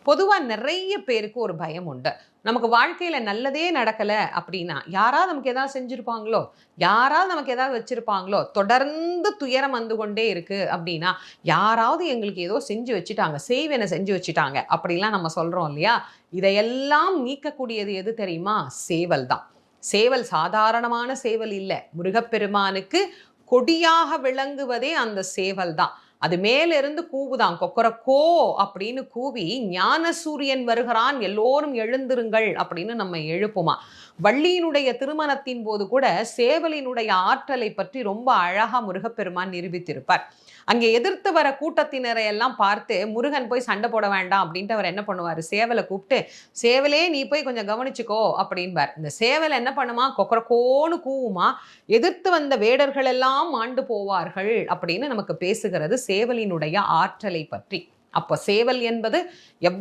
பொதுவா நிறைய பேருக்கு ஒரு பயம் உண்டு. நமக்கு வாழ்க்கையில நல்லதே நடக்கல அப்படின்னா, யாராவது நமக்கு ஏதாவது செஞ்சிருப்பாங்களோ? யாராவது நமக்கு ஏதாவது வச்சிருப்பாங்களோ? தொடர்ந்து துயரம் வந்து கொண்டே இருக்கு அப்படின்னா, யாராவது எங்களுக்கு ஏதோ செஞ்சு வச்சுட்டாங்க. செய்வன செஞ்சு வச்சுட்டாங்க. அப்படிலாம் நம்ம சொல்றோம் இல்லையா? இதையெல்லாம் நீக்கக்கூடியது எது தெரியுமா? சேவல் தான். சேவல் சாதாரணமான சேவல் இல்ல. முருகப்பெருமானுக்கு கொடியாக விளங்குவதே அந்த சேவல் தான். அது மேலிருந்து கூவுதாம். கொக்கரக்கோ அப்படின்னு கூவி, ஞானசூரியன் வருகிறான் எல்லோரும் எழுந்திருங்கள் அப்படின்னு நம்ம எழுப்புமா. வள்ளியினுடைய திருமணத்தின் போது கூட சேவலினுடைய ஆற்றலை பற்றி ரொம்ப அழகா முருகப்பெருமான் நிரூபித்திருப்பார். அங்கே எதிர்த்து வர கூட்டத்தினரை எல்லாம் பார்த்து முருகன் போய் சண்டை போட வேண்டாம் அப்படின்ட்டு அவர் என்ன பண்ணுவாரு, சேவலை கூப்பிட்டு, சேவலே நீ போய் கொஞ்சம் கவனிச்சுக்கோ அப்படின்பார். இந்த சேவல் என்ன பண்ணுமா, கொக்கரக்கோன்னு கூவுமா. எதிர்த்து வந்த வேடர்கள் எல்லாம் மாண்டு போவார்கள் அப்படின்னு நமக்கு பேசுகிறது சேவலினுடைய ஆற்றலை பற்றி. அப்போ சேவல் என்பது எவ்வளவு